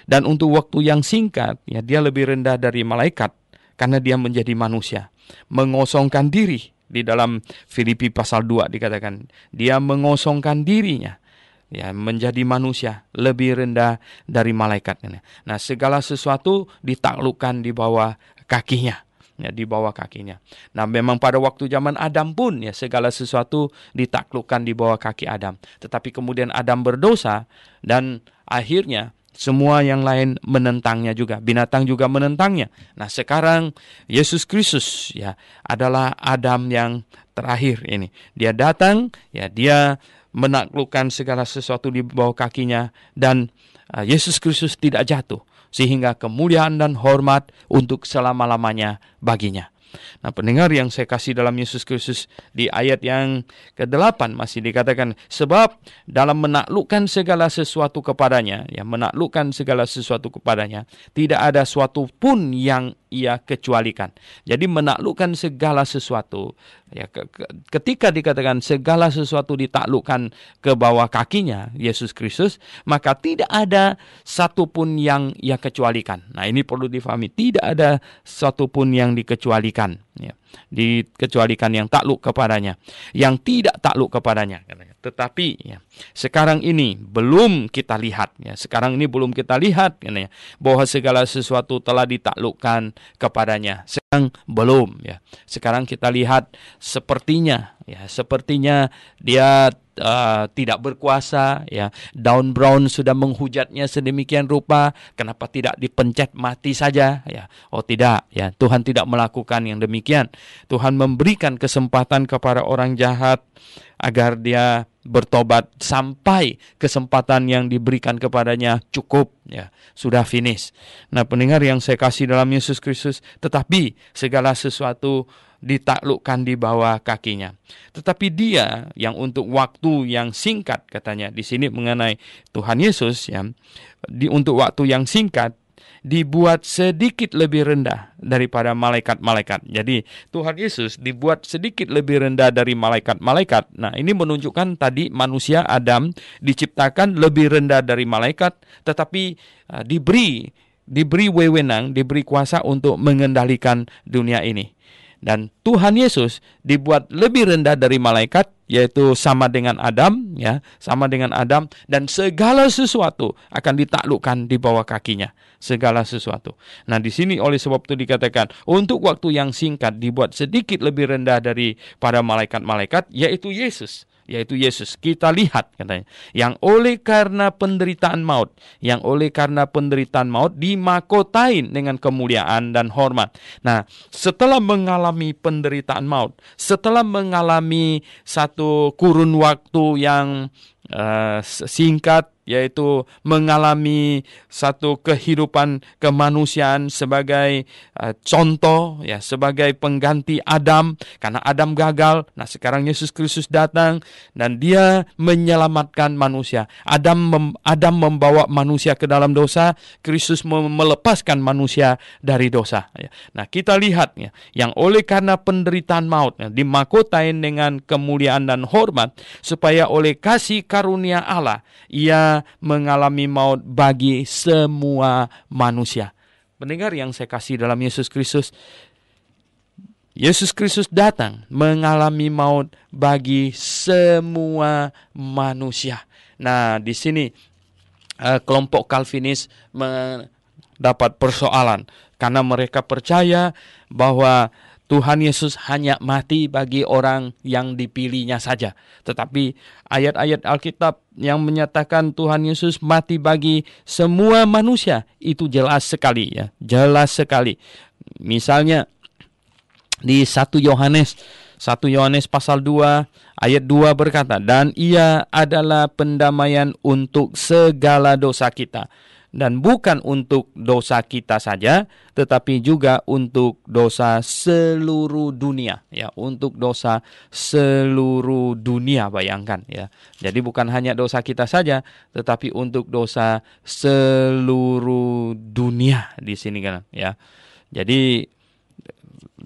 Dan untuk waktu yang singkat, ya, dia lebih rendah dari malaikat karena dia menjadi manusia. Mengosongkan diri. Di dalam Filipi pasal 2 dikatakan, dia mengosongkan dirinya, ya, menjadi manusia, lebih rendah dari malaikat. Nah, segala sesuatu ditaklukkan di bawah kakinya. Ya, di bawah kakinya. Nah, memang pada waktu zaman Adam pun, ya, segala sesuatu ditaklukkan di bawah kaki Adam. Tetapi kemudian Adam berdosa, dan akhirnya semua yang lain menentangnya juga. Binatang juga menentangnya. Nah, sekarang Yesus Kristus, ya, adalah Adam yang terakhir ini. Dia datang, ya, dia menaklukkan segala sesuatu di bawah kakinya, dan Yesus Kristus tidak jatuh, sehingga kemuliaan dan hormat untuk selama-lamanya baginya. Nah, pendengar yang saya kasih dalam Yesus Kristus, di ayat yang ke-8 masih dikatakan, sebab dalam menaklukkan segala sesuatu kepadanya, ya, menaklukkan segala sesuatu kepadanya, tidak ada suatu pun yang ia kecualikan. Jadi menaklukkan segala sesuatu, ya, ketika dikatakan segala sesuatu ditaklukkan ke bawah kakinya Yesus Kristus, maka tidak ada satu pun yang ia kecualikan. Nah, ini perlu difahami, tidak ada satu pun yang dikecualikan, ya. Dikecualikan yang takluk kepadanya, yang tidak takluk kepadanya. Tetapi, ya, sekarang ini belum kita lihat, ya, sekarang ini belum kita lihat, ya, bahwa segala sesuatu telah ditaklukkan kepadanya. belum ya. Sekarang kita lihat sepertinya dia tidak berkuasa ya. Daun brown sudah menghujatnya sedemikian rupa, kenapa tidak dipencet mati saja ya? Oh tidak ya, Tuhan tidak melakukan yang demikian. Tuhan memberikan kesempatan kepada orang jahat agar dia bertobat sampai kesempatan yang diberikan kepadanya cukup ya, sudah finish. Nah, pendengar yang saya kasih dalam Yesus Kristus, tetapi segala sesuatu ditaklukkan di bawah kakinya. Tetapi dia yang untuk waktu yang singkat, katanya di sini mengenai Tuhan Yesus ya, untuk waktu yang singkat dibuat sedikit lebih rendah daripada malaikat-malaikat. Jadi Tuhan Yesus dibuat sedikit lebih rendah dari malaikat-malaikat. Nah, ini menunjukkan tadi manusia Adam diciptakan lebih rendah dari malaikat, tetapi diberi wewenang, diberi kuasa untuk mengendalikan dunia ini. Dan Tuhan Yesus dibuat lebih rendah dari malaikat, yaitu sama dengan Adam ya, sama dengan Adam, dan segala sesuatu akan ditaklukkan di bawah kakinya, segala sesuatu. Nah, di sini oleh sebab itu dikatakan untuk waktu yang singkat dibuat sedikit lebih rendah daripada malaikat-malaikat, yaitu Yesus. Kita lihat katanya, yang oleh karena penderitaan maut dimahkotain dengan kemuliaan dan hormat. Nah, setelah mengalami penderitaan maut, setelah mengalami satu kurun waktu yang singkat, yaitu mengalami satu kehidupan kemanusiaan sebagai contoh ya, sebagai pengganti Adam karena Adam gagal. Nah, sekarang Yesus Kristus datang dan dia menyelamatkan manusia. Adam membawa manusia ke dalam dosa, Kristus melepaskan manusia dari dosa ya. Nah, kita lihat ya, yang oleh karena penderitaan maut ya, dimahkotain dengan kemuliaan dan hormat, supaya oleh kasih karunia Allah ia mengalami maut bagi semua manusia. Pendengar yang saya kasih dalam Yesus Kristus, Yesus Kristus datang mengalami maut bagi semua manusia. Nah, di sini kelompok Calvinis mendapat persoalan karena mereka percaya bahwa Tuhan Yesus hanya mati bagi orang yang dipilihnya saja. Tetapi ayat-ayat Alkitab yang menyatakan Tuhan Yesus mati bagi semua manusia itu jelas sekali ya, jelas sekali. Misalnya di 1 Yohanes pasal 2 ayat 2 berkata, dan ia adalah pendamaian untuk segala dosa kita. Dan bukan untuk dosa kita saja, tetapi juga untuk dosa seluruh dunia. Ya, untuk dosa seluruh dunia, bayangkan ya. Jadi bukan hanya dosa kita saja, tetapi untuk dosa seluruh dunia di sini kan ya. Jadi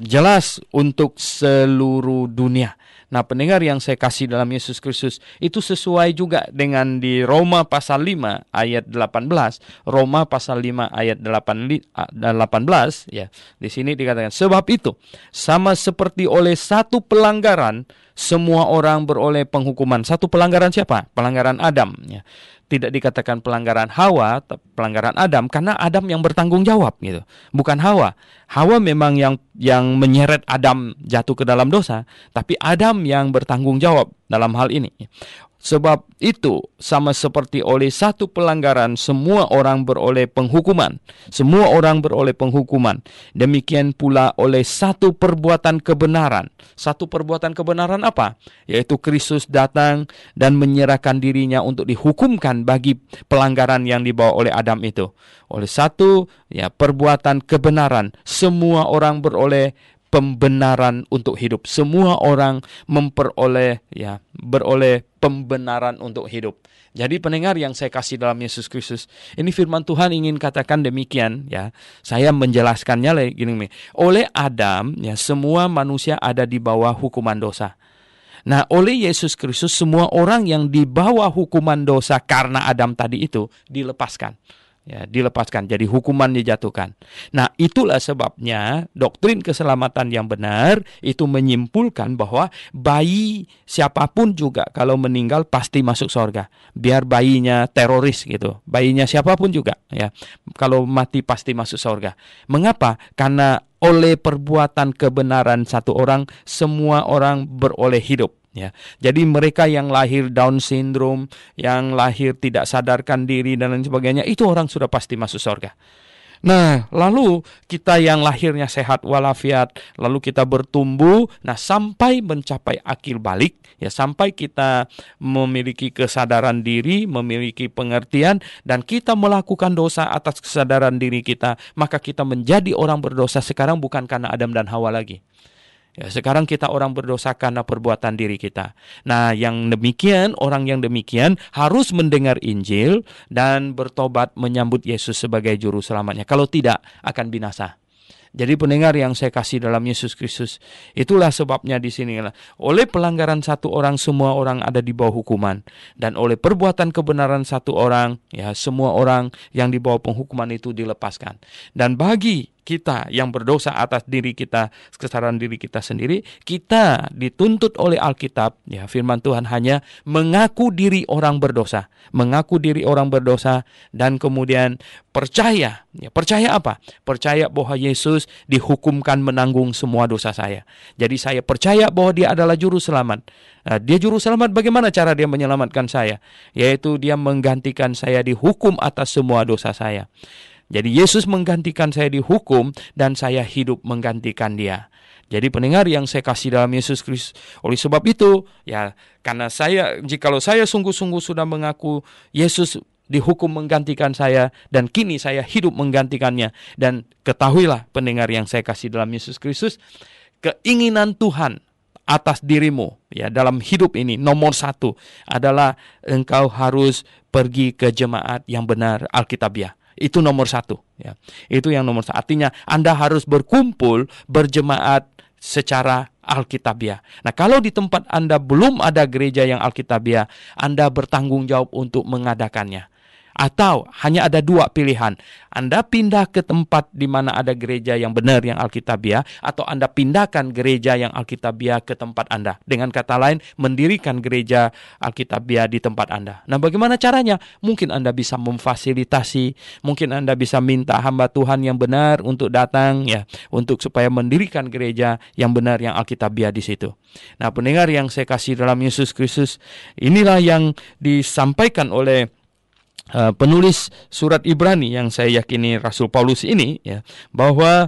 jelas untuk seluruh dunia. Nah, pendengar yang saya kasih dalam Yesus Kristus, itu sesuai juga dengan di Roma pasal 5 ayat 18. Roma pasal 5 ayat 18 ya. Di sini dikatakan, sebab itu sama seperti oleh satu pelanggaran semua orang beroleh penghukuman. Satu pelanggaran siapa? Pelanggaran Adam ya. Tidak dikatakan pelanggaran Hawa, pelanggaran Adam, karena Adam yang bertanggung jawab gitu. Bukan Hawa. Hawa memang yang menyeret Adam jatuh ke dalam dosa, tapi Adam yang bertanggung jawab dalam hal ini. Sebab itu sama seperti oleh satu pelanggaran semua orang beroleh penghukuman. Semua orang beroleh penghukuman. Demikian pula oleh satu perbuatan kebenaran. Satu perbuatan kebenaran apa? Yaitu Kristus datang dan menyerahkan dirinya untuk dihukumkan bagi pelanggaran yang dibawa oleh Adam itu. Oleh satu perbuatan kebenaran semua orang beroleh pembenaran untuk hidup. Semua orang beroleh pembenaran untuk hidup. Jadi pendengar yang saya kasih dalam Yesus Kristus, ini firman Tuhan ingin katakan demikian ya. Saya menjelaskannya lagi gini. Oleh Adam ya, semua manusia ada di bawah hukuman dosa. Nah, oleh Yesus Kristus semua orang yang di bawah hukuman dosa karena Adam tadi itu dilepaskan. ya, dilepaskan, jadi hukuman dijatuhkan. Nah, itulah sebabnya doktrin keselamatan yang benar itu menyimpulkan bahwa bayi siapapun juga kalau meninggal pasti masuk surga. Biar bayinya teroris gitu, bayinya siapapun juga ya, kalau mati pasti masuk surga. Mengapa? Karena oleh perbuatan kebenaran satu orang, semua orang beroleh hidup. Ya, jadi mereka yang lahir Down syndrome, yang lahir tidak sadarkan diri dan lain sebagainya, itu orang sudah pasti masuk surga. Nah, lalu kita yang lahirnya sehat walafiat, lalu kita bertumbuh, nah sampai mencapai akil balik, ya sampai kita memiliki kesadaran diri, memiliki pengertian, dan kita melakukan dosa atas kesadaran diri kita, maka kita menjadi orang berdosa sekarang bukan karena Adam dan Hawa lagi. Ya, sekarang kita orang berdosa karena perbuatan diri kita. Nah, orang yang demikian harus mendengar Injil dan bertobat menyambut Yesus sebagai juru selamatnya. Kalau tidak, akan binasa. Jadi pendengar yang saya kasih dalam Yesus Kristus, itulah sebabnya di sini oleh pelanggaran satu orang semua orang ada di bawah hukuman, dan oleh perbuatan kebenaran satu orang ya semua orang yang di bawah penghukuman itu dilepaskan. Dan bagi kita yang berdosa atas diri kita, kesadaran diri kita sendiri, kita dituntut oleh Alkitab, ya firman Tuhan hanya mengaku diri orang berdosa, dan kemudian percaya. Ya, percaya apa? Percaya bahwa Yesus dihukumkan menanggung semua dosa saya. Jadi saya percaya bahwa dia adalah juru selamat. Nah, dia juru selamat, bagaimana cara dia menyelamatkan saya? Yaitu dia menggantikan saya dihukum atas semua dosa saya. Jadi Yesus menggantikan saya dihukum dan saya hidup menggantikan dia. Jadi pendengar yang saya kasih dalam Yesus Kristus, oleh sebab itu, ya karena jikalau saya sungguh-sungguh sudah mengaku Yesus dihukum menggantikan saya dan kini saya hidup menggantikannya, dan ketahuilah pendengar yang saya kasih dalam Yesus Kristus, keinginan Tuhan atas dirimu ya dalam hidup ini nomor satu adalah engkau harus pergi ke jemaat yang benar Alkitabiah. Itu nomor satu ya. Itu yang nomor satu. Artinya Anda harus berkumpul berjemaat secara Alkitabiah. Nah, kalau di tempat Anda belum ada gereja yang Alkitabiah, Anda bertanggung jawab untuk mengadakannya. Atau hanya ada dua pilihan. Anda pindah ke tempat di mana ada gereja yang benar yang Alkitabiah, atau Anda pindahkan gereja yang Alkitabiah ke tempat Anda. Dengan kata lain, mendirikan gereja Alkitabiah di tempat Anda. Nah, bagaimana caranya? Mungkin Anda bisa memfasilitasi, mungkin Anda bisa minta hamba Tuhan yang benar untuk datang ya, untuk supaya mendirikan gereja yang benar yang Alkitabiah di situ. Nah, pendengar yang saya kasih dalam Yesus Kristus, inilah yang disampaikan oleh penulis surat Ibrani yang saya yakini Rasul Paulus ini ya, bahwa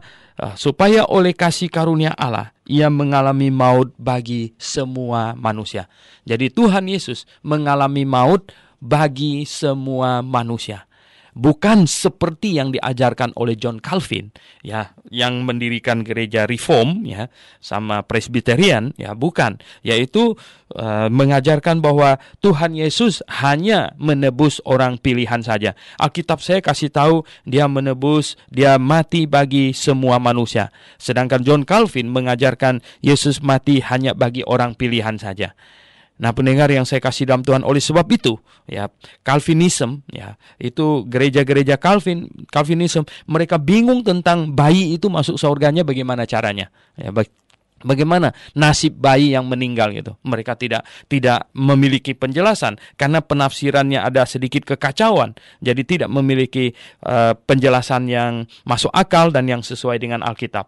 supaya oleh kasih karunia Allah ia mengalami maut bagi semua manusia. Jadi Tuhan Yesus mengalami maut bagi semua manusia. Bukan seperti yang diajarkan oleh John Calvin ya, yang mendirikan gereja Reform ya sama Presbyterian ya, bukan, yaitu mengajarkan bahwa Tuhan Yesus hanya menebus orang pilihan saja. Alkitab saya kasih tahu dia mati bagi semua manusia. Sedangkan John Calvin mengajarkan Yesus mati hanya bagi orang pilihan saja. Nah, pendengar yang saya kasih dalam Tuhan, oleh sebab itu ya Calvinism ya, itu gereja-gereja Calvinism, mereka bingung tentang bayi itu masuk surganya bagaimana caranya ya, bagaimana nasib bayi yang meninggal gitu. Mereka tidak memiliki penjelasan karena penafsirannya ada sedikit kekacauan. Jadi tidak memiliki penjelasan yang masuk akal dan yang sesuai dengan Alkitab.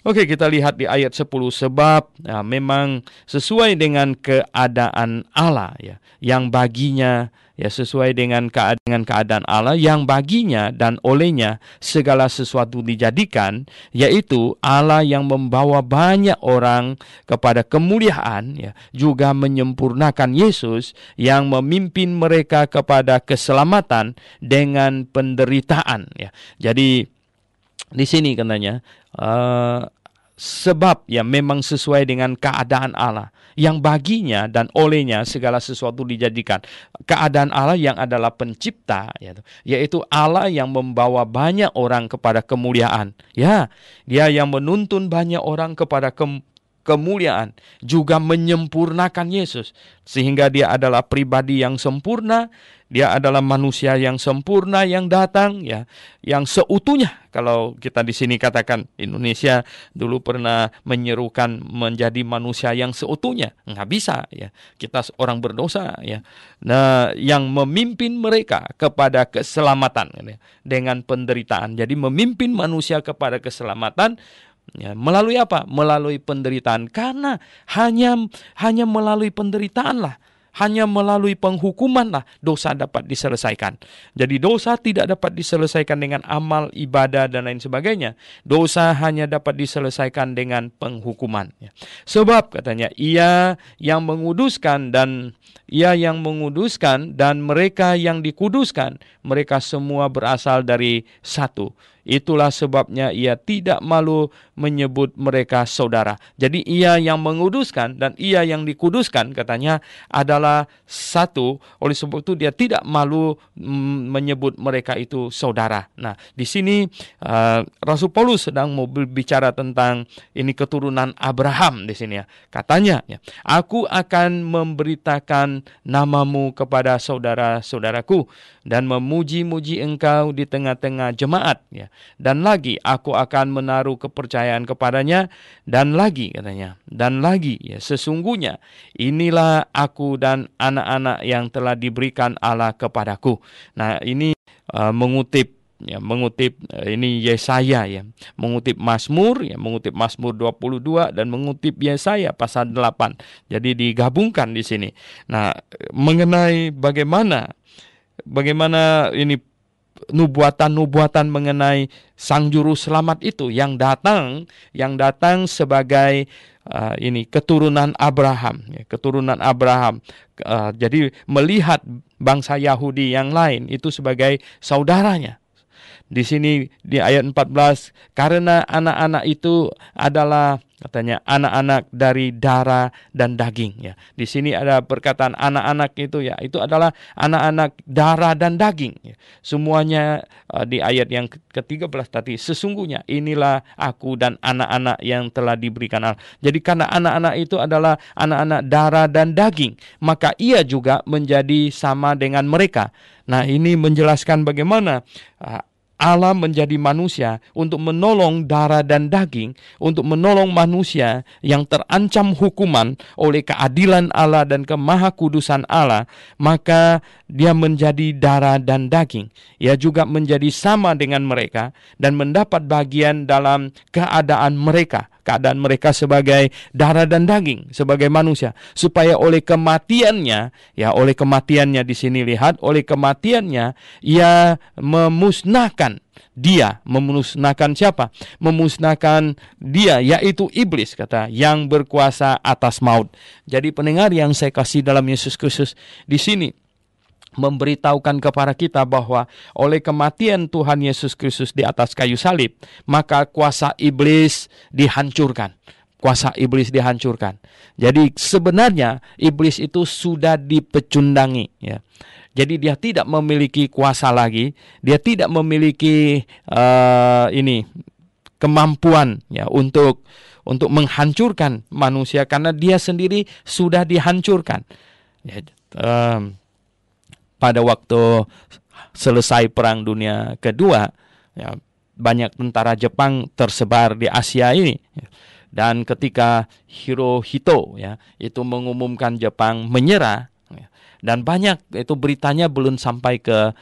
Oke, kita lihat di ayat 10, sebab memang sesuai dengan keadaan Allah ya, yang baginya ya sesuai dengan keadaan Allah yang baginya dan olehnya segala sesuatu dijadikan, yaitu Allah yang membawa banyak orang kepada kemuliaan ya, juga menyempurnakan Yesus yang memimpin mereka kepada keselamatan dengan penderitaan ya. Jadi di sini katanya sebab ya memang sesuai dengan keadaan Allah yang baginya dan olehnya segala sesuatu dijadikan. Keadaan Allah yang adalah pencipta yaitu Allah yang membawa banyak orang kepada kemuliaan ya, dia yang menuntun banyak orang kepada kemuliaan, juga menyempurnakan Yesus sehingga dia adalah pribadi yang sempurna Dia adalah manusia yang sempurna yang datang ya, yang seutuhnya. Kalau kita di sini katakan Indonesia dulu pernah menyerukan menjadi manusia yang seutuhnya, nggak bisa ya. Kita orang berdosa ya. Nah, yang memimpin mereka kepada keselamatan ya, dengan penderitaan. Jadi memimpin manusia kepada keselamatan. Ya, melalui apa? Melalui penderitaan. Karena hanya melalui penderitaan lah, hanya melalui penghukuman lah dosa dapat diselesaikan. Jadi dosa tidak dapat diselesaikan dengan amal, ibadah, dan lain sebagainya. Dosa hanya dapat diselesaikan dengan penghukuman. Sebab katanya, ia yang menguduskan dan mereka yang dikuduskan, mereka semua berasal dari satu. Itulah sebabnya ia tidak malu menyebut mereka saudara. Jadi ia yang menguduskan dan ia yang dikuduskan katanya adalah satu. Oleh sebab itu dia tidak malu menyebut mereka itu saudara. Nah, di sini Rasul Paulus sedang mau berbicara tentang ini keturunan Abraham di sini ya. Katanya ya, aku akan memberitakan namamu kepada saudara-saudaraku dan memuji-muji engkau di tengah-tengah jemaat ya. Dan lagi aku akan menaruh kepercayaan kepadanya, dan lagi katanya, dan lagi ya, sesungguhnya inilah aku dan anak-anak yang telah diberikan Allah kepadaku. Nah, ini mengutip ini Yesaya ya, mengutip Mazmur 22 dan mengutip Yesaya pasal 8. Jadi digabungkan di sini. Nah, mengenai bagaimana ini nubuatan mengenai Sang Juru Selamat itu yang datang sebagai ini keturunan Abraham, ya, keturunan Abraham. Jadi melihat bangsa Yahudi yang lain itu sebagai saudaranya. Di sini di ayat 14, karena anak-anak itu adalah katanya anak-anak dari darah dan daging ya. Di sini ada perkataan anak-anak itu ya, itu adalah anak-anak darah dan daging ya. Semuanya di ayat yang ke-13 tadi, sesungguhnya inilah aku dan anak-anak yang telah diberikan Allah. Jadi karena anak-anak itu adalah anak-anak darah dan daging, maka ia juga menjadi sama dengan mereka. Nah, ini menjelaskan bagaimana Allah menjadi manusia untuk menolong darah dan daging, untuk menolong manusia yang terancam hukuman oleh keadilan Allah dan kemahakudusan Allah, maka dia menjadi darah dan daging. Ia juga menjadi sama dengan mereka dan mendapat bagian dalam keadaan mereka sebagai darah dan daging, sebagai manusia, supaya oleh kematiannya di sini lihat, oleh kematiannya ia memusnahkan siapa? Memusnahkan dia, yaitu iblis, kata, yang berkuasa atas maut. Jadi pendengar yang saya kasih dalam Yesus Kristus, di sini memberitahukan kepada kita bahwa oleh kematian Tuhan Yesus Kristus di atas kayu salib, maka kuasa iblis dihancurkan. Jadi sebenarnya iblis itu sudah dipecundangi ya. Jadi dia tidak memiliki kuasa lagi, dia tidak memiliki kemampuan ya untuk menghancurkan manusia, karena dia sendiri sudah dihancurkan. Ya, pada waktu selesai Perang Dunia Kedua, ya, banyak tentara Jepang tersebar di Asia ini. Dan ketika Hirohito ya, itu mengumumkan Jepang menyerah, ya, dan banyak itu beritanya belum sampai ke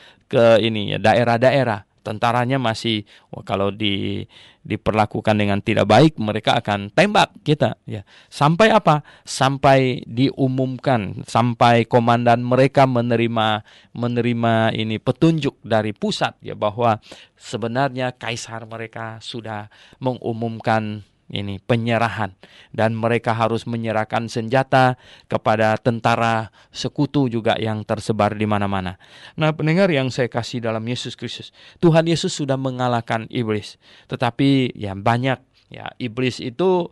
ini ya, daerah-daerah. Tentaranya masih kalau diperlakukan dengan tidak baik, mereka akan tembak kita ya. Sampai apa? Sampai diumumkan, sampai komandan mereka menerima ini petunjuk dari pusat ya, bahwa sebenarnya kaisar mereka sudah mengumumkan ini penyerahan, dan mereka harus menyerahkan senjata kepada tentara sekutu juga yang tersebar di mana-mana. Nah, pendengar yang saya kasih dalam Yesus Kristus, Tuhan Yesus sudah mengalahkan iblis. Tetapi ya banyak ya, iblis itu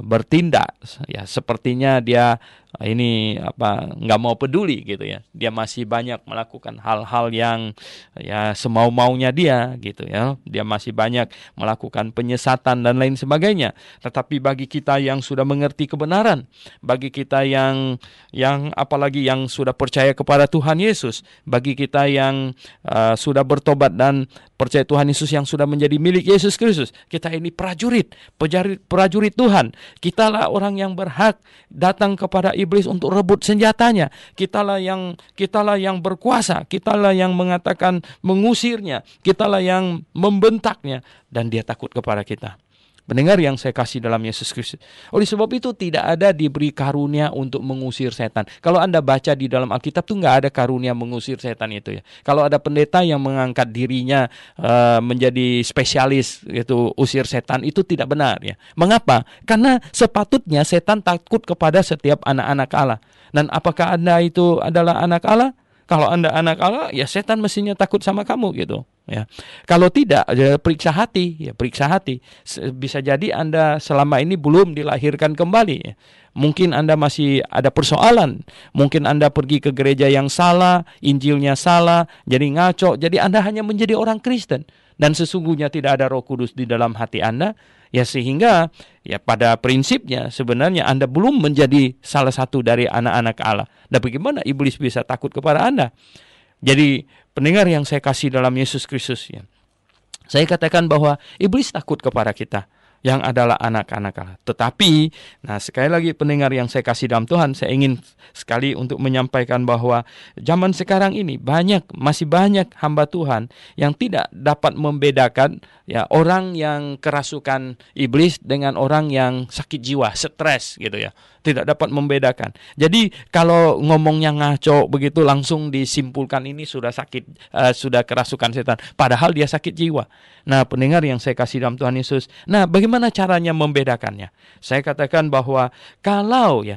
bertindak, ya sepertinya dia ini nggak mau peduli gitu ya. Dia masih banyak melakukan hal-hal yang ya semau-maunya dia gitu ya. Dia masih banyak melakukan penyesatan dan lain sebagainya. Tetapi bagi kita yang sudah mengerti kebenaran, bagi kita yang apalagi yang sudah percaya kepada Tuhan Yesus, bagi kita yang sudah bertobat dan percaya Tuhan Yesus yang sudah menjadi milik Yesus Kristus, kita ini prajurit Tuhan. Kitalah orang yang berhak datang kepada iblis untuk rebut senjatanya. Kitalah yang berkuasa, kitalah yang mengatakan mengusirnya, kitalah yang membentaknya, dan dia takut kepada kita. Pendengar yang saya kasih dalam Yesus Kristus. Oleh sebab itu tidak ada diberi karunia untuk mengusir setan. Kalau Anda baca di dalam Alkitab tuh nggak ada karunia mengusir setan itu ya. Kalau ada pendeta yang mengangkat dirinya menjadi spesialis itu usir setan, itu tidak benar ya. Mengapa? Karena sepatutnya setan takut kepada setiap anak-anak Allah. Dan apakah Anda itu adalah anak Allah? Kalau Anda anak Allah, ya setan mestinya takut sama kamu gitu. Ya, kalau tidak, ya periksa hati. Bisa jadi Anda selama ini belum dilahirkan kembali. Ya. Mungkin Anda masih ada persoalan. Mungkin Anda pergi ke gereja yang salah, Injilnya salah, jadi ngaco. Jadi Anda hanya menjadi orang Kristen. Dan sesungguhnya tidak ada Roh Kudus di dalam hati Anda. Ya sehingga ya pada prinsipnya sebenarnya Anda belum menjadi salah satu dari anak-anak Allah. Dan bagaimana iblis bisa takut kepada Anda? Jadi pendengar yang saya kasih dalam Yesus Kristus ya, saya katakan bahwa iblis takut kepada kita yang adalah anak-anak Allah. Tetapi, nah sekali lagi pendengar yang saya kasih dalam Tuhan, saya ingin sekali untuk menyampaikan bahwa zaman sekarang ini masih banyak hamba Tuhan yang tidak dapat membedakan ya orang yang kerasukan iblis dengan orang yang sakit jiwa, stres gitu ya. Tidak dapat membedakan. Jadi kalau ngomongnya ngaco begitu langsung disimpulkan ini sudah sakit, sudah kerasukan setan. Padahal dia sakit jiwa. Nah pendengar yang saya kasih dalam Tuhan Yesus. Nah bagaimana caranya membedakannya? Saya katakan bahwa kalau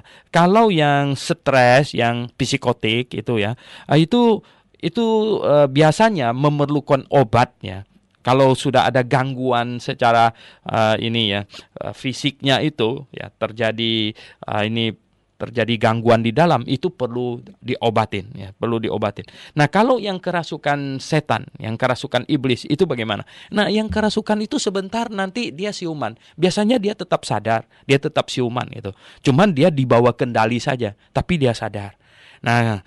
yang stres, yang psikotik itu ya, itu biasanya memerlukan obatnya. Kalau sudah ada gangguan secara fisiknya itu ya terjadi gangguan di dalam, itu perlu diobatin ya, perlu diobatin. Nah, kalau yang kerasukan setan, yang kerasukan iblis itu bagaimana? Nah, yang kerasukan itu sebentar nanti dia siuman. Biasanya dia tetap sadar, dia tetap siuman gitu. Cuman dia dibawa kendali saja, tapi dia sadar. Nah,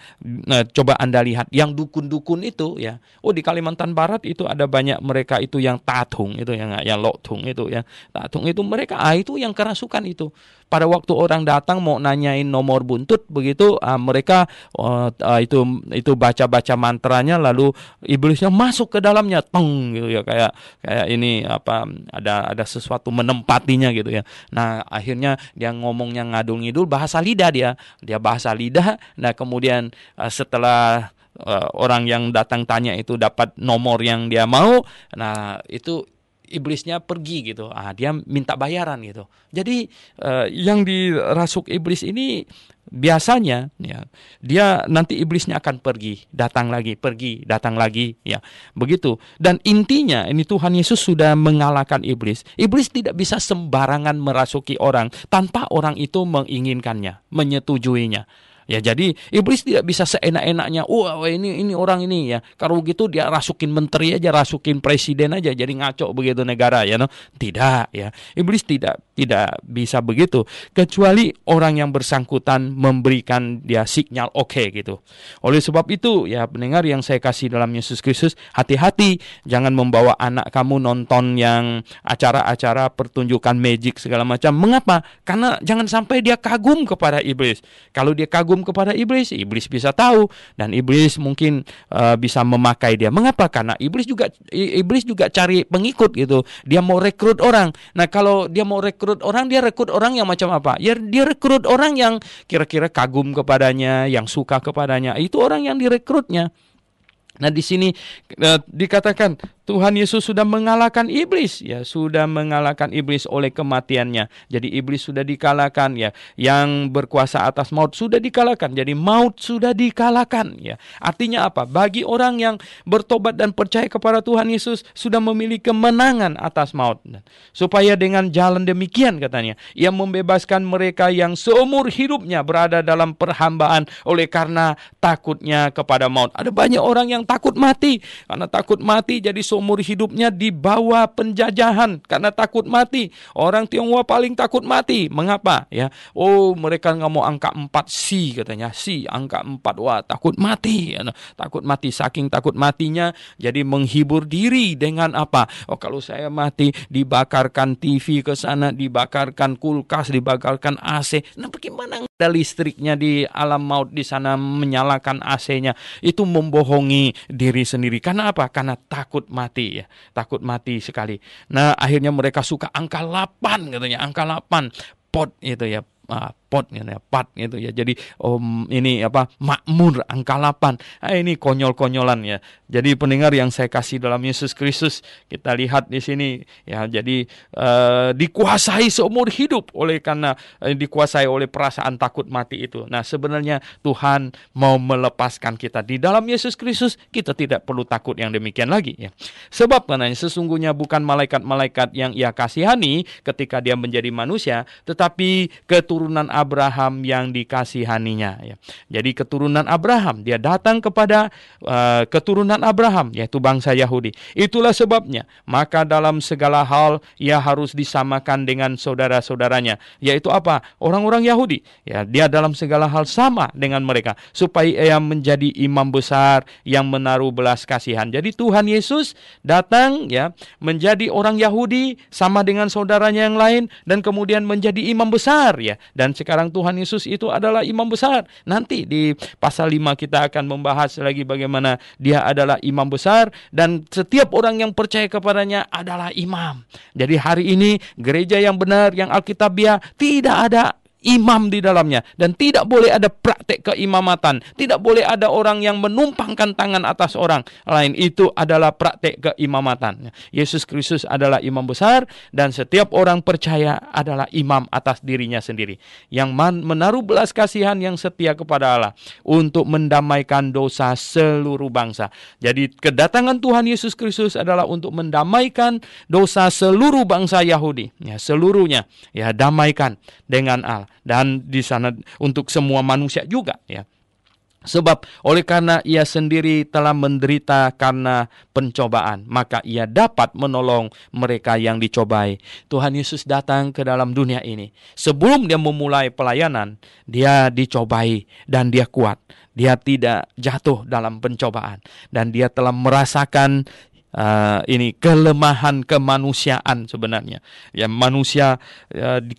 coba Anda lihat yang dukun-dukun itu ya. Oh, di Kalimantan Barat itu ada banyak mereka itu yang tatung itu yang lotung itu ya. Tatung itu mereka itu yang kerasukan itu. Pada waktu orang datang mau nanyain nomor buntut begitu, mereka itu baca-baca mantranya lalu iblisnya masuk ke dalamnya tong gitu ya, kayak ini ada sesuatu menempatinya gitu ya. Nah, akhirnya dia ngomongnya ngadul-ngidul bahasa lidah dia bahasa lidah. Nah, kemudian setelah orang yang datang tanya itu dapat nomor yang dia mau, nah itu iblisnya pergi gitu. Dia minta bayaran gitu. Jadi yang dirasuk iblis ini biasanya ya, dia nanti iblisnya akan pergi, datang lagi ya. Begitu. Dan intinya ini Tuhan Yesus sudah mengalahkan iblis. Iblis tidak bisa sembarangan merasuki orang tanpa orang itu menginginkannya, menyetujuinya. Ya, jadi iblis tidak bisa seenak-enaknya, ini orang ini ya. Kalau begitu dia rasukin menteri aja, rasukin presiden aja, jadi ngaco begitu negara ya, no? Tidak ya. Iblis tidak bisa begitu kecuali orang yang bersangkutan memberikan dia sinyal oke gitu. Oleh sebab itu ya pendengar yang saya kasih dalam Yesus Kristus, hati-hati jangan membawa anak kamu nonton yang acara-acara pertunjukan magic segala macam. Mengapa? Karena jangan sampai dia kagum kepada iblis. Kalau dia kagum kepada iblis bisa tahu dan iblis mungkin bisa memakai dia. Mengapa? Karena iblis juga cari pengikut gitu. Dia mau rekrut orang. Nah, kalau dia mau rekrut orang, dia rekrut orang yang macam apa? Ya, dia rekrut orang yang kira-kira kagum kepadanya, yang suka kepadanya. Itu orang yang direkrutnya. Nah, di sini dikatakan Tuhan Yesus sudah mengalahkan iblis, ya, sudah mengalahkan iblis oleh kematiannya. Jadi iblis sudah dikalahkan, ya. Yang berkuasa atas maut sudah dikalahkan. Jadi maut sudah dikalahkan, ya. Artinya apa? Bagi orang yang bertobat dan percaya kepada Tuhan Yesus sudah memiliki kemenangan atas maut. Supaya dengan jalan demikian, katanya, ia membebaskan mereka yang seumur hidupnya berada dalam perhambaan oleh karena takutnya kepada maut. Ada banyak orang yang takut mati. Karena takut mati, jadi seumur hidupnya di bawah penjajahan karena takut mati. Orang Tionghoa paling takut mati. Mengapa? Ya, mereka nggak mau angka 4 si, katanya. Si, angka 4, wah, takut mati. Takut mati, saking takut matinya, jadi menghibur diri dengan apa? Kalau saya mati, dibakarkan TV ke sana, dibakarkan kulkas, dibakarkan AC. Nah, bagaimana ada listriknya di alam maut di sana menyalakan AC-nya? Itu membohongi diri sendiri. Karena apa? Karena takut mati, ya. Takut mati sekali. Nah, akhirnya mereka suka angka 8, katanya. Angka 8. Pot itu, ya. Pot gitu ya. Jadi ini apa, makmur angka 8. Ini konyol-konyolan, ya. Jadi pendengar yang saya kasih dalam Yesus Kristus, kita lihat di sini, ya. Jadi dikuasai seumur hidup karena dikuasai oleh perasaan takut mati itu. Nah, sebenarnya Tuhan mau melepaskan kita di dalam Yesus Kristus. Kita tidak perlu takut yang demikian lagi, ya. Sebab karena sesungguhnya bukan malaikat-malaikat yang Ia kasihani ketika Dia menjadi manusia, tetapi keturunan Abraham yang dikasihaninya, ya. Jadi keturunan Abraham, Dia datang kepada keturunan Abraham, yaitu bangsa Yahudi. Itulah sebabnya maka dalam segala hal Ia harus disamakan dengan saudara-saudaranya, yaitu apa? Orang-orang Yahudi, ya. Dia dalam segala hal sama dengan mereka, supaya Ia menjadi imam besar yang menaruh belas kasihan. Jadi Tuhan Yesus datang, ya, menjadi orang Yahudi sama dengan saudaranya yang lain, dan kemudian menjadi imam besar, ya. Dan sekarang Tuhan Yesus itu adalah imam besar. Nanti di pasal 5 kita akan membahas lagi bagaimana Dia adalah imam besar, dan setiap orang yang percaya kepadanya adalah imam. Jadi hari ini gereja yang benar, yang Alkitabiah, tidak ada imam di dalamnya, dan tidak boleh ada praktek keimamatan, tidak boleh ada orang yang menumpangkan tangan atas orang lain. Itu adalah praktek keimamatan. Yesus Kristus adalah imam besar, dan setiap orang percaya adalah imam atas dirinya sendiri, yang menaruh belas kasihan, yang setia kepada Allah untuk mendamaikan dosa seluruh bangsa. Jadi kedatangan Tuhan Yesus Kristus adalah untuk mendamaikan dosa seluruh bangsa Yahudi, ya, seluruhnya, ya, damaikan dengan Allah. Dan di sana untuk semua manusia juga, ya. Sebab oleh karena Ia sendiri telah menderita karena pencobaan, maka Ia dapat menolong mereka yang dicobai. Tuhan Yesus datang ke dalam dunia ini. Sebelum Dia memulai pelayanan, Dia dicobai dan Dia kuat. Dia tidak jatuh dalam pencobaan, dan Dia telah merasakan ini kelemahan kemanusiaan sebenarnya, ya. Manusia,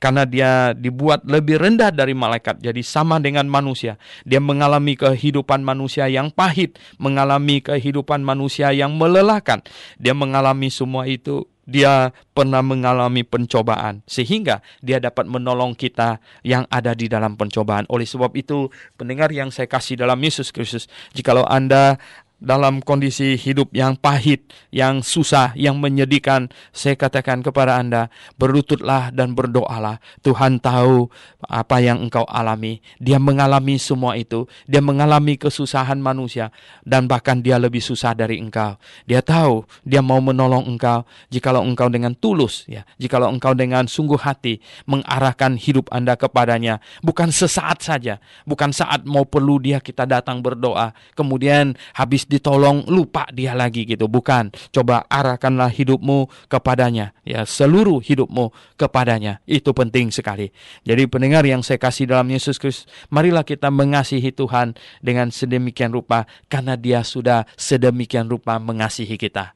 karena Dia dibuat lebih rendah dari malaikat, jadi sama dengan manusia. Dia mengalami kehidupan manusia yang pahit, mengalami kehidupan manusia yang melelahkan. Dia mengalami semua itu. Dia pernah mengalami pencobaan, sehingga Dia dapat menolong kita yang ada di dalam pencobaan. Oleh sebab itu, pendengar yang saya kasih dalam Yesus Kristus, jikalau Anda dalam kondisi hidup yang pahit, yang susah, yang menyedihkan, saya katakan kepada Anda, berlututlah dan berdoalah. Tuhan tahu apa yang engkau alami. Dia mengalami semua itu. Dia mengalami kesusahan manusia, dan bahkan Dia lebih susah dari engkau. Dia tahu, Dia mau menolong engkau jikalau engkau dengan tulus, ya. Jikalau engkau dengan sungguh hati mengarahkan hidup Anda kepadanya. Bukan sesaat saja, bukan saat mau perlu Dia kita datang berdoa, kemudian habis ditolong lupa Dia lagi gitu. Bukan. Coba arahkanlah hidupmu kepadanya, ya, seluruh hidupmu kepadanya. Itu penting sekali. Jadi pendengar yang saya kasih dalam Yesus Kristus, marilah kita mengasihi Tuhan dengan sedemikian rupa, karena Dia sudah sedemikian rupa mengasihi kita.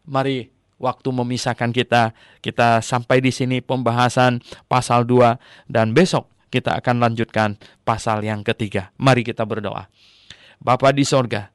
Mari, waktu memisahkan kita sampai di sini pembahasan pasal 2, dan besok kita akan lanjutkan pasal yang ketiga. Mari kita berdoa. Bapa di sorga,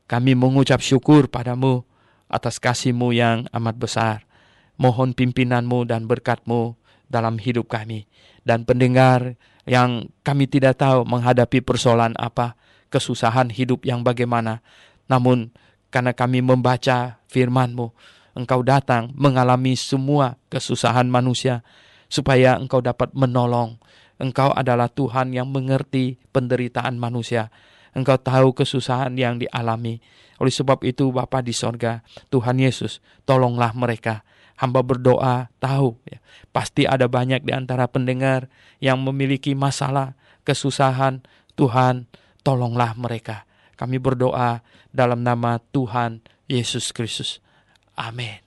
kami mengucap syukur padamu atas kasih-Mu yang amat besar. Mohon pimpinan-Mu dan berkat-Mu dalam hidup kami. Dan pendengar yang kami tidak tahu menghadapi persoalan apa, kesusahan hidup yang bagaimana. Namun karena kami membaca firman-Mu. Engkau datang mengalami semua kesusahan manusia, supaya Engkau dapat menolong. Engkau adalah Tuhan yang mengerti penderitaan manusia. Engkau tahu kesusahan yang dialami. Oleh sebab itu Bapa di sorga, Tuhan Yesus, tolonglah mereka. Hamba berdoa, tahu ya, pasti ada banyak di antara pendengar yang memiliki masalah, kesusahan. Tuhan, tolonglah mereka. Kami berdoa dalam nama Tuhan Yesus Kristus. Amin.